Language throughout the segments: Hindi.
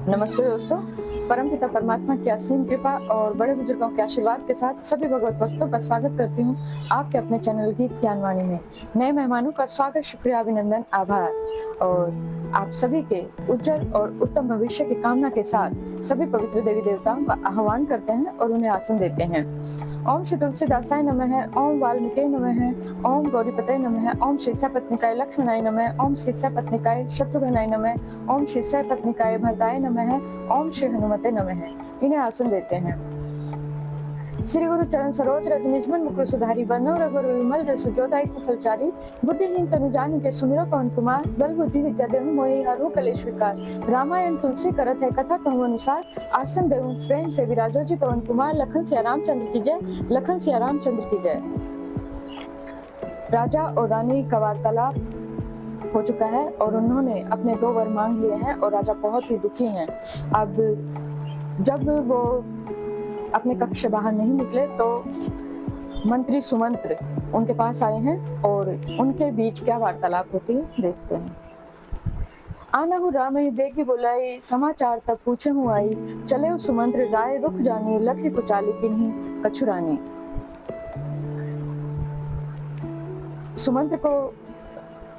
नमस्ते दोस्तों। परमपिता परमात्मा की असीम कृपा और बड़े बुजुर्गों के आशीर्वाद के साथ सभी भगवत भक्तों का स्वागत करती हूँ आपके अपने चैनल गीत ज्ञानवाणी में। नए मेहमानों का स्वागत, शुक्रिया, अभिनंदन, आभार। और आप सभी के उज्जवल और उत्तम भविष्य की कामना के साथ सभी पवित्र देवी देवताओं का आह्वान करते हैं और उन्हें आसन देते हैं। ओम श्री तुलसीदासाय नमः, ओम वाल्मीकि नमः, ओम गौरीपते नमः, ओम श्री सपत्निकाय लक्ष्मणाय नमः, ओम श्री सपत्निकाय शत्रुघ्नाय नमः, ओम श्री सपत्निकाय भरताय नमः, ओम श्री हनुमते नमः। इन्हें आसन देते हैं। श्री गुरु चरण सरोज रज निज मन मुकुर सुधारी, बरनौ रघुवर विमल जसु जो दायक फलचारी। बुद्धिहीन तनु जानिके के सुमिरो पवन कुमार, बल बुद्धि विद्या देहु मोहि हरहु कलेश विकार। रामायण तुलसी करत है कथा कहूँ अनुसार, आसन देहु प्रेम से विराजो जी पवन कुमार। लखन सिया रामचंद्र की जय, लखन सिया रामचंद्र की जय। राजा और रानी का वार्तालाप हो चुका है और उन्होंने अपने 2 वर मांग लिए हैं और राजा बहुत ही दुखी हैं। अब जब वो अपने कक्ष से बाहर नहीं निकले तो मंत्री सुमंत्र उनके पास आए हैं और उनके बीच क्या वार्तालाप होती है देखते हैं। आनहु राम ही बेगी बुलाई, समाचार तब पूछे हूँ आई। चले सुमंत्र राय रुख जानी, लखी कुचाली किन्हीं कछुरानी। सुमंत्र को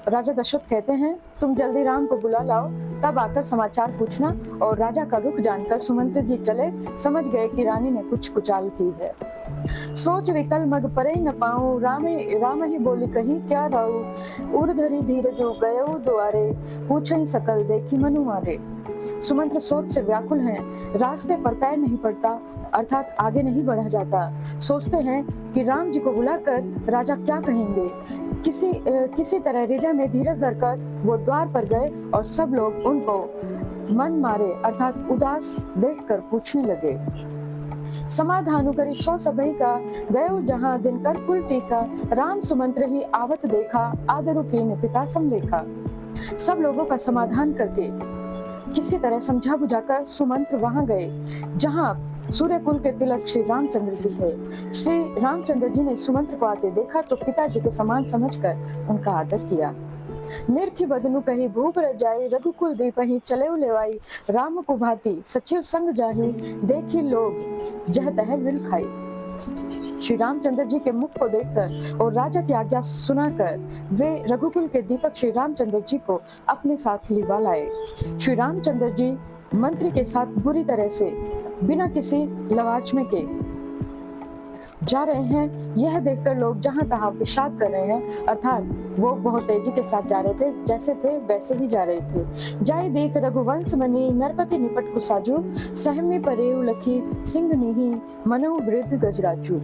राजा दशरथ कहते हैं, तुम जल्दी राम को बुला लाओ, तब आकर समाचार पूछना। और राजा का रुख जानकर सुमंत्र जी चले, समझ गए कि रानी ने कुछ कुचाल की है। सोच विकल मग परे न पाऊं, राम ही बोली कही क्या राऊ। उर्धरी धीरजो गयो द्वारे, पूछई सकल देखी मनु मारे। सुमंत्र सोच से व्याकुल हैं, रास्ते पर पैर नहीं पड़ता, अर्थात आगे नहीं बढ़ा जाता। सोचते हैं कि राम जी को बुलाकर राजा क्या कहेंगे। किसी तरह हृदय में धीरज धरकर वो द्वार पर गए और सब लोग उनको मन मारे अर्थात उदास देखकर पूछने लगे। समाधानु करी सो सबई का, गयो जहां दिनकर कुल टीका। राम सुमंत्र ही आवत देखा, आदरु कीन पिता समलेखा। सब लोगों का समाधान करके किसी तरह समझा बुझाकर सुमंत्र वहां गए जहां सूर्य कुल के तिलक श्री रामचंद्र जी थे। श्री रामचंद्र जी ने सुमंत्र को आते देखा तो पिताजी के समान समझकर उनका आदर किया। निर्खी बदनु कही भूप रजाई, रघुकुल दीपहि चले लेवाई। राम को भांति सचिव संग जाही, देखी लोग जह तह विल खाई। श्री रामचंद्र जी के मुख को देखकर और राजा की आज्ञा सुनाकर वे रघुकुल के दीपक श्री रामचंद्र जी को अपने साथ लिवा लाए। श्री रामचंद्र जी मंत्री के साथ बुरी तरह से बिना किसी लवाचमे के जा रहे हैं। यह देखकर लोग जहां तहां विषाद कर रहे हैं, अर्थात वो बहुत तेजी के साथ जा रहे थे, जैसे थे वैसे ही जा रहे थे। जाय देख रघुवंश मनी, नरपति निपट कुसाजू। सहमी परेउ लखी, सिंह नीही, मनहु वृद्ध गजराजू।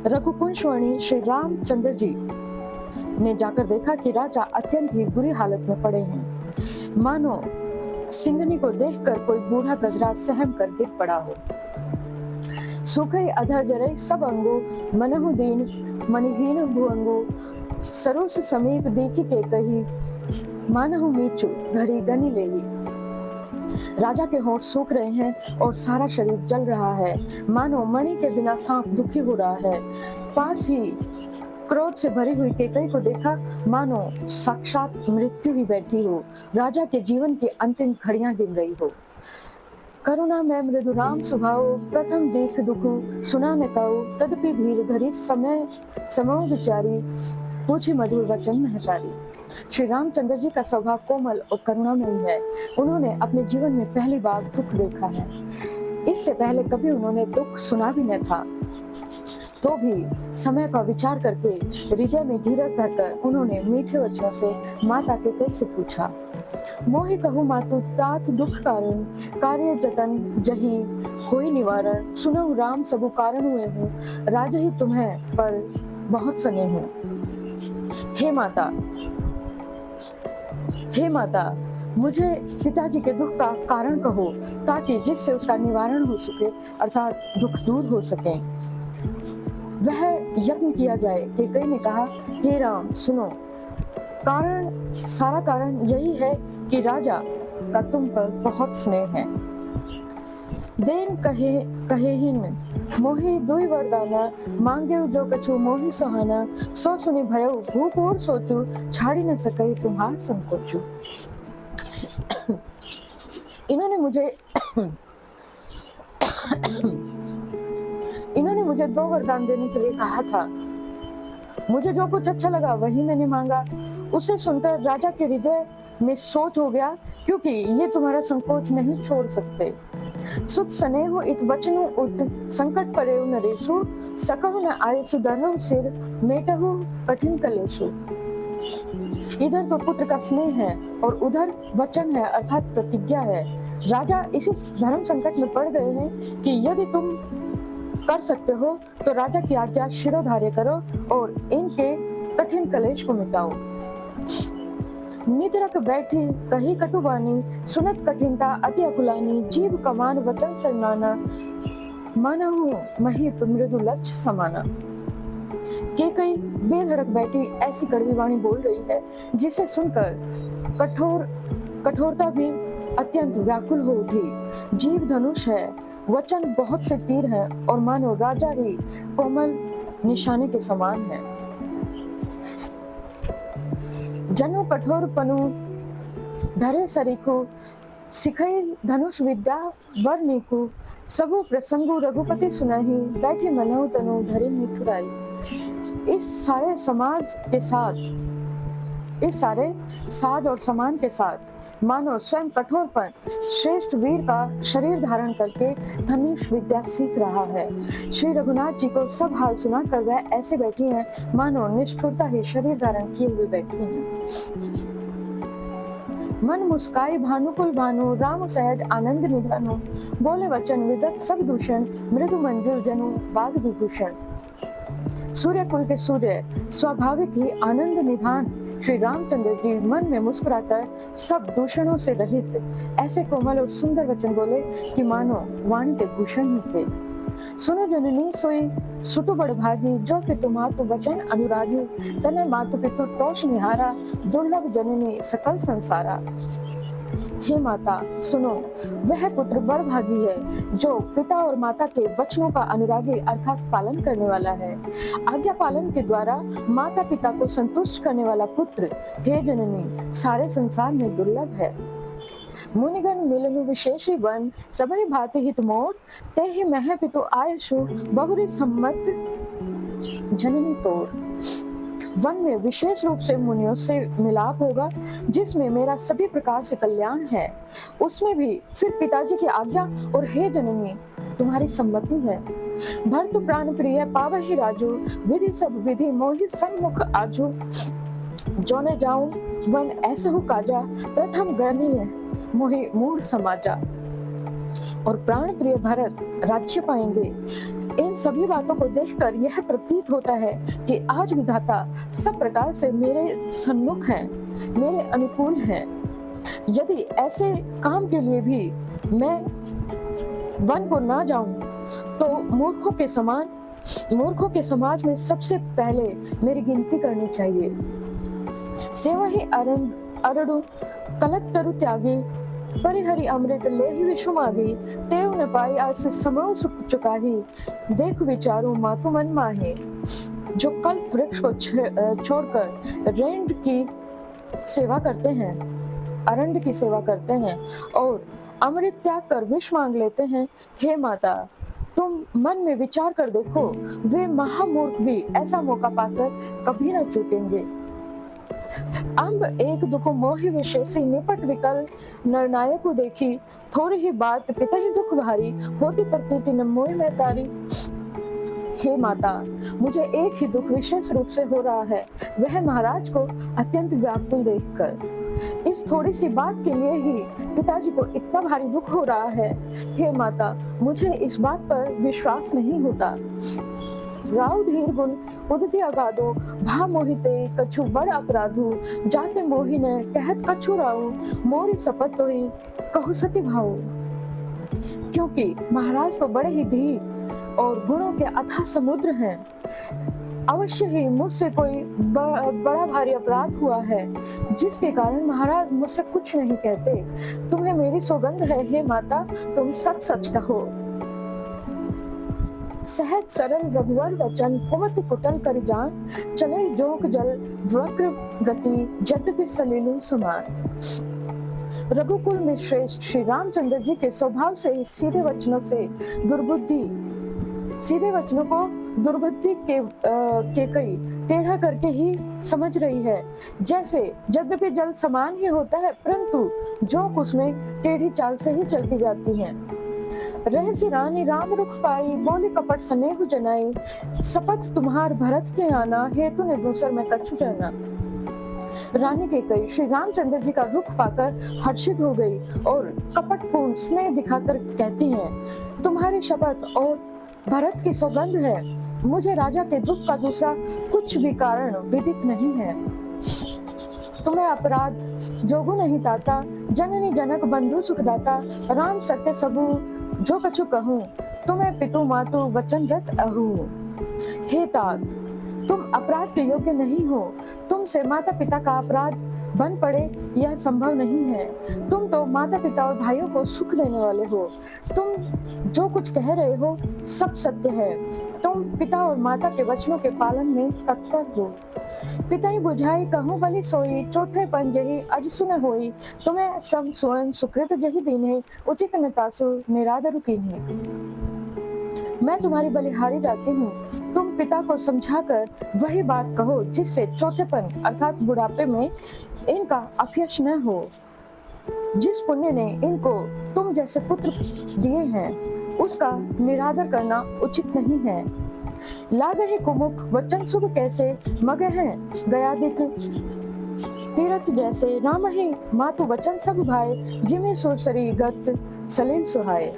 रघुकुंशवणी श्री रामचंद्र जी ने जाकर देखा कि राजा अत्यंत ही बुरी हालत में पड़े हैं, मानो सिंघनी को देखकर कोई बूढ़ा गजराज सहम कर गिर पड़ा हो। सुखई अधर जरई सब अंगो, मनहु दीन मणिहीन भुअंगो। सरोस समीप देखी के कही, मानहु मीचू घड़ी गनी लेही। राजा के होंठ सूख रहे हैं और सारा शरीर जल रहा है, मानो मणि के बिना सांप दुखी हो रहा है। पास ही क्रोध से भरी हुई केकई को देखा, मानो साक्षात मृत्यु ही बैठी हो, राजा के जीवन की अंतिम घड़ियां गिन रही हो। करुणा में मृदु राम स्वभाव, प्रथम देख दुखु सुना न काऊ। तदपि धीर धरी समय समो विचारी, पूछे मधुर वचन महतारी। श्री रामचंद्र जी का स्वभाव कोमल और करुणामयी है। उन्होंने अपने जीवन में पहली बार दुख देखा है। इससे पहले कभी उन्होंने दुख सुना भी न था, तो भी समय का विचार करके हृदय में धीरज धरकर उन्होंने मीठे वचनों से माता के कैसे पूछा। मोहि कहु मातु तात दुख कारण, कार्य जतन जही होई निवारण। सुनहु राम सबु कारण हुए हूँ, राजा ही तुम्हें पर बहुत सने हूँ। हे माता, मुझे पिताजी के दुख का कारण कहो, ताकि जिससे उसका निवारण हो सके, अर्थात दुख दूर हो सके। वह यत्न किया जाए। केकई ने कहा, हे राम सुनो, सारा कारण यही है कि राजा का तुम पर बहुत स्नेह है। देन कहेहिन मोहि दुई वरदाना, मांगे जो कछु मोहि सुहाना। सो सुनि भयउ भूप और सोचू, छाड़ी न सकई तुम्हार संकोचू। इन्होंने मुझे इन्होंने मुझे 2 वरदान देने के लिए कहा था। मुझे जो कुछ अच्छा लगा वही मैंने मांगा। उसे सुनकर राजा के हृदय में सोच हो गया, क्योंकि ये तुम्हारा संकोच नहीं छोड़ सकते। सुत स्नेहु इत वचनु उत संकट परेउ नरेशु सकहु न आयसु दरहु सिर मेटहु कठिन कलेशु। इधर तो पुत्र का स्नेह है और उधर वचन है अर्थात प्रतिज्ञा है। राजा इसी धर्म संकट में पड़ गए हैं कि यदि तुम कर सकते हो तो राजा की आज्ञा शिरोधार्य करो और इनके कठिन कलेश को मिटाओ। नितरक बैठी कही कटुबानी सुनत कठिनता अति अकुलानी जीव कमान वचन सरनाना मानहु महीप मृदु लक्ष्य समाना। के कई बेधड़क बैठी ऐसी कड़वी वाणी बोल रही है जिसे सुनकर कठोरता भी अत्यंत व्याकुल हो उठी। जीव धनुष है, वचन बहुत से तीर हैं और मानो राजा ही कोमल निशाने के समान है। जनु कठोर पनु धरे सरीखु सिखई धनुष विद्या वर नीकु सबु प्रसंगु रघुपति सुनहि बैठी मनहु तनु धरे निठुराई। इस सारे साज और समान के साथ मानो स्वयं कठोरपन श्रेष्ठ वीर का शरीर धारण करके धनुष विद्या सीख रहा है। श्री रघुनाथ जी को सब हाल सुना कर वह ऐसे बैठी हैं मानो निष्ठुरता ही शरीर धारण किए हुए बैठी हैं। मन मुस्काई भानुकुल भानु राम सहज आनंद निधानु बोले वचन विगत सब दूषण मृदु मंजुल जनु बाग विभूषण। सूर्य कुल के सूर्य स्वाभाविक ही आनंद निधान श्री रामचंद्र जी मन में मुस्कुराकर सब दूषणों से रहित ऐसे कोमल और सुंदर वचन बोले कि मानो वाणी के भूषण ही थे। सुनो जननी सोई सुतु बड़ भागी जो पितु मातु वचन अनुरागी तने मातु पितु तोष निहारा दुर्लभ जननी सकल संसारा। हे माता सुनो, वह पुत्र बड़ भागी है जो पिता और माता के वचनों का अनुरागी अर्थात पालन करने वाला है। आज्ञा पालन के द्वारा माता पिता को संतुष्ट करने वाला पुत्र हे जननी सारे संसार में दुर्लभ है। मुनिगण मिलनु विशेषी वन सबहि भांति हित मोर ते ही मह पितु आयशु बहुरी सम्मत जननी तोर। वन में विशेष रूप से मुनियों से मिलाप होगा जिसमें मेरा सभी प्रकार से कल्याण है, उसमें भी फिर पिताजी की आज्ञा और हे जननी तुम्हारी सम्मति है। भरत प्राण प्रिय पावहि राजू विधि सब विधि मोहि सन्मुख आजू जो न जाऊं वन ऐसा हो काजा प्रथम गणीय मोहि मूढ़ समाजा। और प्राण प्रिय भरत राज्य पाएंगे। इन सभी बातों को देखकर यह प्रतीत होता है कि आज विधाता सब प्रकार से मेरे सन्मुख हैं, मेरे अनुकूल हैं। यदि ऐसे काम के लिए भी मैं वन को ना जाऊं तो मूर्खों के समाज में सबसे पहले मेरी गिनती करनी चाहिए। सेवा ही अरडु कलप तरु त्यागी परिहरि अमृत लेहि विश्व मागी तेव न पाई आस समो सुख चुकाही देख विचारू मातु मन माहे। जो कल्प वृक्ष को छोड़कर रेंड की सेवा करते हैं, अरंड की सेवा करते हैं और अमृत त्याग कर विष मांग लेते हैं, हे माता तुम मन में विचार कर देखो, वे महामूर्ख भी ऐसा मौका पाकर कभी न चूकेंगे। अम्ब एक दुख मोहि विशेषी निपट विकल निर्णायक को देखी थोड़ी ही बात पिता ही दुख भारी होती प्रतीति न मोहि में तारी। हे माता मुझे एक ही दुख विशेष रूप से हो रहा है, वह महाराज को अत्यंत व्याकुल देखकर। इस थोड़ी सी बात के लिए ही पिताजी को इतना भारी दुख हो रहा है। हे माता मुझे इस बात पर विश्वास नहीं होता। राव धीर गुण उदति अगाधो भा मोहिते कछु बड़ अपराधु जाते मोहिने कहत कछु राऊ मोरी सपत तो ही कहु सती भाऊ। क्योंकि महाराज तो बड़े ही धीर और गुणों के अथाह समुद्र हैं। अवश्य ही मुझसे कोई बड़ा भारी अपराध हुआ है जिसके कारण महाराज मुझसे कुछ नहीं कहते। तुम्हें मेरी सौगंध है हे माता, तुम सच सच कहो। सहज सरल रघुवर वचन कुमति कुटल कर जान चले जोक जल वक्र गति यद्यपि सलीलु समान। रघुकुल में श्रेष्ठ श्री रामचंद्र जी के स्वभाव से ही सीधे वचनों को दुर्बुद्धि के कई टेढ़ा करके ही समझ रही है। जैसे यद्यपि जल समान ही होता है, परंतु जोंक उसमें टेढ़ी चाल से ही चलती जाती है। रहसी रानी राम रुख पाई, बोली कपट स्नेह जनाई, शपथ तुम्हार भरत के आना, हेतु ने दूसर में कछु जाना। रानी के कई श्री रामचंद्र जी का रुख पाकर हर्षित हो गई और कपटपूर्ण स्नेह दिखाकर कहती हैं, तुम्हारी शपथ और भरत की सौगंध है, मुझे राजा के दुख का दूसरा कुछ भी कारण विदित नहीं है। तुम्हें अपराध जोगु नहीं ताता, जननी जनक बंधु सुखदाता, राम सत्य सबू जो कछु कहूँ, तुम्हें पितु मातु वचनरत अहू। हे तात, तुम अपराध के योग्य नहीं हो, तुमसे माता पिता का अपराध बन पड़े यह संभव नहीं है। तुम तो माता पिता और भाइयों को सुख देने वाले हो, तुम जो कुछ कह रहे हो सब सत्य है। तुम पिता और माता के वचनों के पालन में तत्पर हो। पिता ही बुझाई कहूँ बलि सोई, चौथे पन जही अज सुन होई, तुम्हें सम स्वयं सुकृत जही दीन्हे, उचित न तासु निरादरु कीन्हे। मैं तुम्हारी बलिहारी जाती हूँ, तुम पिता को समझाकर वही बात कहो जिससे चौथेपन अर्थात बुढ़ापे में इनका अपयश न हो। जिस पुण्य ने इनको तुम जैसे पुत्र दिए हैं उसका निरादर करना उचित नहीं है। लागे ही कुमुख वचन शुभ कैसे, मगे हैं गयादिक तीरथ जैसे, राम ही मातु वचन सब भाई, जिमे सुरसरी गत सलील सुहाए।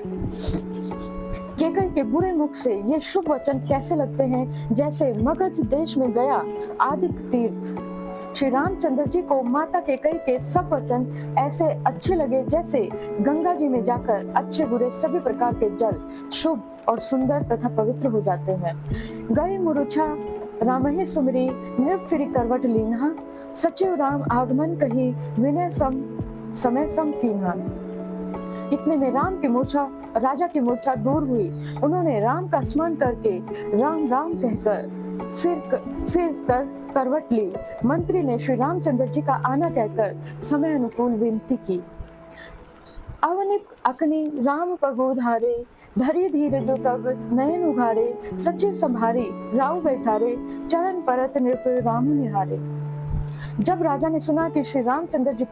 केकई के बुरे मुख से ये शुभ वचन कैसे लगते हैं, जैसे मगध देश में गया आदिक तीर्थ। श्री रामचंद्र जी को माता केकई के सब वचन ऐसे अच्छे लगे जैसे गंगा जी में जाकर अच्छे बुरे सभी प्रकार के जल शुभ और सुंदर तथा पवित्र हो जाते हैं। गई मुरुछा रामहि सुमरी, नृप फिरी करवट लीन्हा, सचिव राम आगमन कही, विनय सम समय सम कीन्हा। इतने में राजा की मूर्छा दूर हुई। उन्होंने राम का स्मरण करके राम राम कहकर फिर कर करवट ली। मंत्री ने श्री रामचंद्र जी का आना कहकर समय अनुकूल विनती की। अवनिप अकनी राम पगोधारे, धरी धीरे जो तब नयन उघारे, सचिव संभारी राव बैठारे, चरण परत नृप राम निहारे। जब राजा ने सुना कि श्री रामचंद्र जी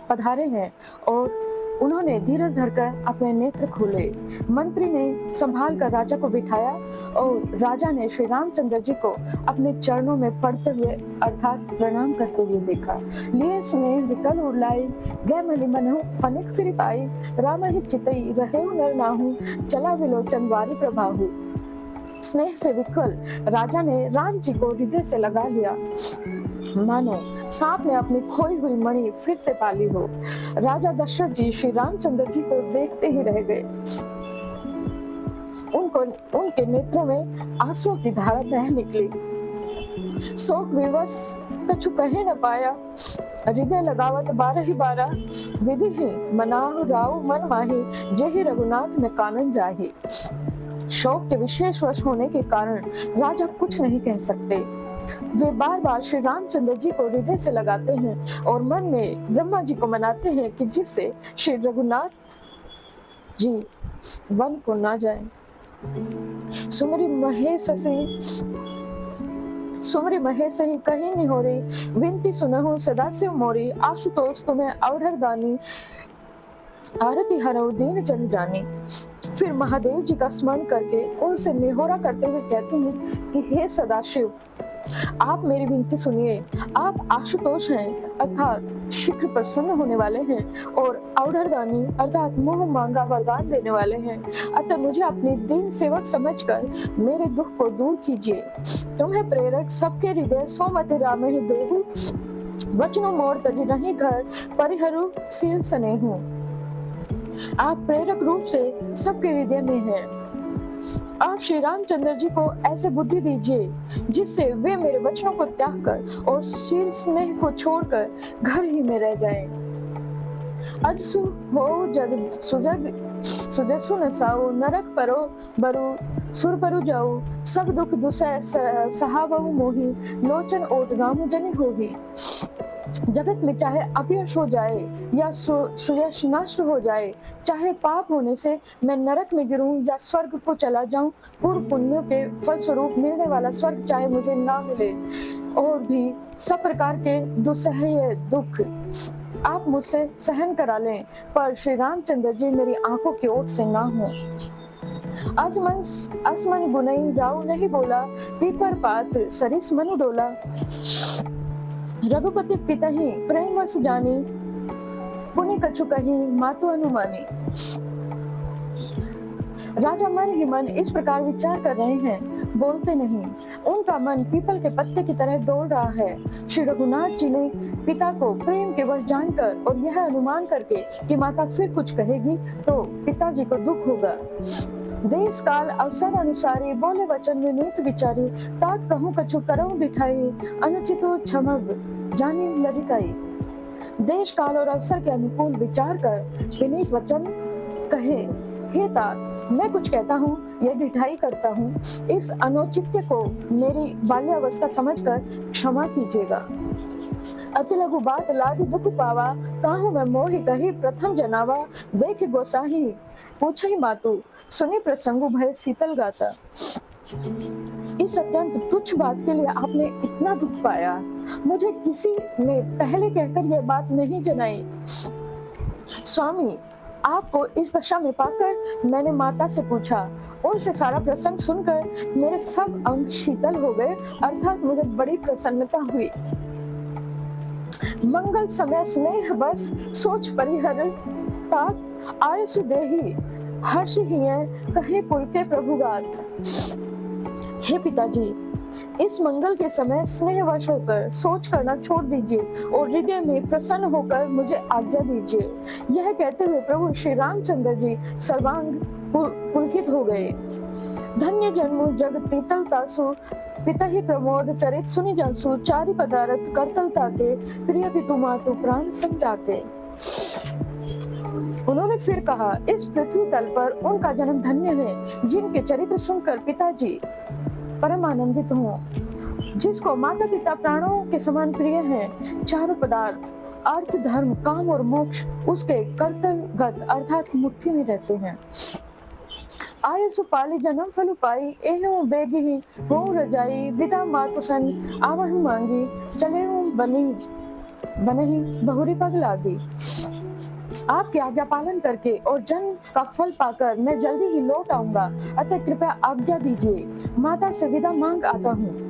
पधारे हैं और उन्होंने धीरज धरकर अपने नेत्र खोले, मंत्री ने संभाल कर राजा को बिठाया और राजा ने श्री रामचंद्र जी को अपने चरणों में पड़ते हुए अर्थात प्रणाम करते हुए देखा। लिए स्नेह विकल उड़लाई, गै मलि मनहु फनिक फिर पाई, राम ही चितई रहे नर नाहु, चला विलोचन वारी प्रभाहु। स्नेह से विकल राजा ने राम जी को हृदय से लगा लिया, मानो सांप ने अपनी खोई हुई मणि फिर से पाली हो। राजा दशरथ जी श्री रामचंद्र जी को देखते ही रह गए। उनके नेत्रों में आंसुओं की धारा बह निकली। शोक विवश कछु कहे न पाया, हृदय लगावत बारह ही बारह, विधि ही मनाह राव मन माही, जेहि रघुनाथ न कानन जाही। शोक के विशेष वश होने के कारण राजा कुछ नहीं कह सकते। वे बार बार श्री रामचंद्र जी को हृदय से लगाते हैं और मन में ब्रह्मा जी को मनाते हैं कि जिससे श्री रघुनाथ जी वन को ना जाए। सुमरी महेश ही कहीं नहीं हो रही, विनती सुनहु सदाशिव मोरी, आशुतोष तुम्हें अवधर दानी, आरती हरऊ दीन जन जानी। फिर महादेव जी का स्मरण करके उनसे निहोरा करते हुए कहते हैं कि हे सदाशिव, आप मेरी विनती सुनिए। आप आशुतोष हैं अर्थात शीघ्र प्रसन्न होने वाले हैं और अवधरदानी अर्थात मोह मांगा वरदान देने वाले हैं। अतः मुझे अपनी दीन सेवक समझकर मेरे दुख को दूर कीजिए। तुम्हें प्रेरक सबके हृदय सोमति राम ही देहु, वचनो मोर तजी रही घर, परिहरु सील स्नेहु। आप प्रेरक रूप से सबके हृदय में हैं। आप श्री रामचंद्र जी को ऐसे बुद्धि दीजिए जिससे वे मेरे वचनों को त्याग कर और शील स्नेह को छोड़कर घर ही में रह जाएं। अजसु हो जग सुजसु नसाओ, नरक परो बरु सुर परु जाओ, सब दुख दुसह सहावहु मोहि, लोचन ओट राम जनि होहि। जगत में चाहे अपयश हो जाए या सुयश नष्ट हो जाए, चाहे पाप होने से मैं नरक में गिरूं या स्वर्ग को चला जाऊं, पूर्व पुण्यों के फलस्वरूप मिलने वाला स्वर्ग चाहे मुझे ना मिले, और भी सब प्रकार के दुस्सह्य दुख आप मुझसे सहन करा लें, पर श्री रामचंद्र जी मेरी आंखों की ओट से ना हो। आसमन गुनई राव नहीं बोला, पीपर पात सरिस मनु डोला। रघुपति पितहि प्रेम वस जानी, पुनि कछु कही मातु अनुमानी। राजा मन ही मन इस प्रकार विचार कर रहे हैं, बोलते नहीं। उनका मन पीपल के पत्ते की तरह डोल रहा है। श्री रघुनाथ जी ने पिता को प्रेम के वश जानकर और यह अनुमान करके कि माता फिर कुछ कहेगी तो पिताजी को दुख होगा, देश काल अवसर अनुसारी बोले वचन विनीत विचारी, तात कहूँ कछु करऊं बिठाई, अनुचितो क्षमब जानी लरिकाई। देश काल और अवसर के अनुकूल विचार कर विनीत वचन कहे, हे तात मैं कुछ कहता हूँ या ढिठाई करता हूँ, इस अनुचित्य को मेरी बाल्यावस्था समझकर क्षमा कीजिएगा। अति लघु बात लागी दुख पावा, काहू मैं मोहि कही प्रथम जनावा, देख गोसाही पूछई मातु, सुनी प्रसंगु भय शीतल गाता। इस अत्यंत तुच्छ बात के लिए आपने इतना दुख पाया, मुझे किसी ने पहले कहकर यह बात नहीं जनाई। स्वामी आपको इस दशा में पाकर मैंने माता से पूछा, उनसे सारा प्रसंग सुनकर मेरे सब अंग शीतल हो गए, अर्थात मुझे बड़ी प्रसन्नता हुई। मंगल समय स्नेह बस सोच परिहर, तात आयसु देहि हर्ष हिय कहे पुरके प्रभुगात। हे पिताजी इस मंगल के समय स्नेहवश होकर सोच करना छोड़ दीजिए और हृदय में प्रसन्न होकर मुझे आज्ञा दीजिए। यह कहते हुए प्रभु श्री रामचंद्र जी सर्वांग पुलकित हो गए। धन्य जन्म जग तीतल तासु, पिता ही प्रमोद चरित सुनि जासु, चारि पदारथ करतल ताके, प्रिय पितु मातु प्राण समझाके। उन्होंने फिर कहा, इस पृथ्वी तल पर उनका जन्म धन्य है जिनके चरित्र सुनकर पिताजी परम आनंदित हो, जिसको माता पिता प्राणों के समान प्रिय हैं। चारों पदार्थ अर्थ धर्म काम और मोक्ष उसके कर्तलगत अर्थात मुट्ठी में रहते हैं। आय सुपाली जन्म फल पाई, एहु बेगी ही हो रजाई, विदा मातु सन आवहु मांगी, चले बनही बहुरी पग लागी। आपकी आज्ञा पालन करके और जन्म का फल पाकर मैं जल्दी ही लौट आऊंगा, अतः कृपया आज्ञा दीजिए, माता से विदा मांग आता हूँ।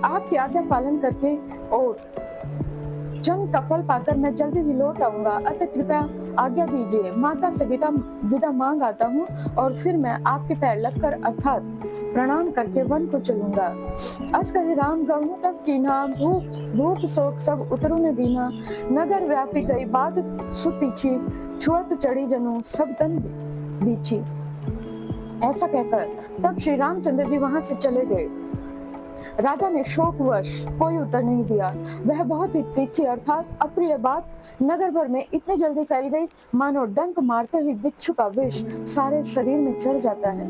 आपकी आज्ञा पालन करके और जन्म का फल पाकर मैं जल्दी ही लौट आऊंगा, अतः कृपया आज्ञा दीजिए, माता से विदा मांग आता हूँ और फिर मैं आपके पैर लगकर अर्थात प्रणाम करके वन को चलूंगा। अस कहे राम गहूँ तब कीन्हा, भूप शोक सब उतरु ने दीना, नगर व्यापी गई बात सुतीछी, छुअत चढ़ी जनू सब तन बीछी। ऐसा कहकर तब श्री रामचंद्र जी वहां से चले गए। राजा ने शोकवश कोई उत्तर नहीं दिया। वह बहुत ही तीखी अर्थात अप्रिय बात नगर भर में इतनी जल्दी फैल गई मानो डंक मारते ही बिच्छू का विष सारे शरीर में चढ़ जाता है।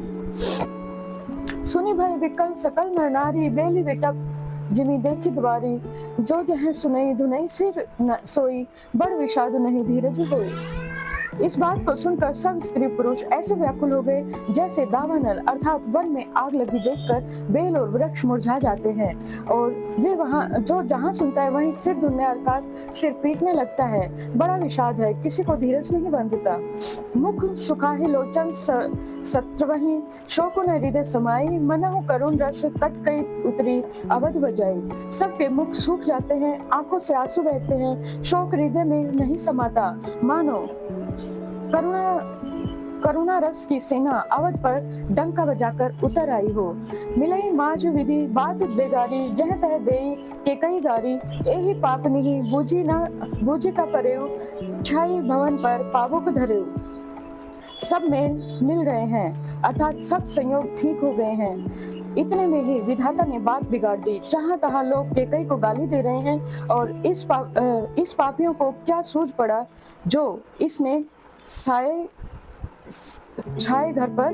सुनी भय विकल सकल नर नारी, बेली विटप जिमी देखी द्वारी, जो जह सुनई धुनई सिर सोई, बड़ विषाद नहीं धीरज होई। इस बात को सुनकर सब स्त्री पुरुष ऐसे व्याकुल हो गए जैसे दावानल अर्थात वन में आग लगी देखकर बेल और वृक्ष मुरझा जाते हैं, और वे वहां जो जहां सुनता है वहीं सिर धुनने अर्थात सिर पीटने लगता है। बड़ा विषाद है, किसी को धीरज नहीं बंधता। मुख सुखाहि लोचन सत्रवही, शोको न हृदय समाई, मनहु करुण रस कट कई उतरी अवध बजाई। सबके मुख सूख जाते हैं, आंखों से आंसू बहते हैं, शोक हृदय में नहीं समाता, मानो करुणा रस की सेना अवध पर डंका बजाकर उतर आई हो। मिलई माज विधि बात बेगारी, जह तह देई के कई गारी, एही पाप नहीं बूझी का परेव, छाई भवन पर पावुक धरेव। सब मेल मिल गए हैं, अर्थात सब संयोग ठीक हो गए हैं। इतने में ही विधाता ने बात बिगाड़ दी। जहां तहां लोग कैकई को गाली दे रहे हैं और इस पापियों को क्या सूझ पड़ा जो इसने छाए घर पर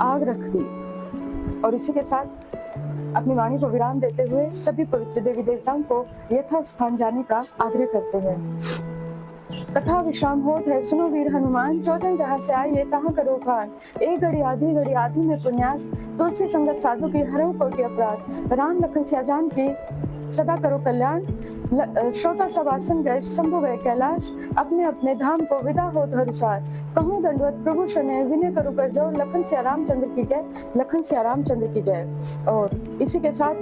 आग रख दी। और इसी के साथ अपनी वाणी को विराम देते हुए सभी पवित्र देवी देवताओं को यथा स्थान जाने का आग्रह करते हैं। कथा विश्राम होत है, सुनो वीर हनुमान, जोजन जहाँ से आइए तहाँ करो भान। एक घड़ी आधी में पुण्यास, तुलसी संगत साधु की हरम कोटि अपराध। राम लखन सिया जान की सदा करो कल्याण। श्रोता सब आसन गए, शंभु गए कैलाश। अपने अपने धाम को विदा हो धरुसार। कहूँ दंडवत प्रभु शने, विनय करो कर जोर। लखन सिया रामचंद्र की जय, लखन सिया रामचंद्र की जय। और इसी के साथ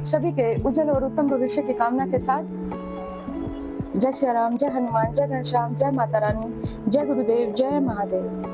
सभी के उज्जवल और उत्तम भविष्य की कामना के साथ जय श्री राम, जय हनुमान, जय घनश्याम, जय माता रानी, जय गुरुदेव, जय महादेव।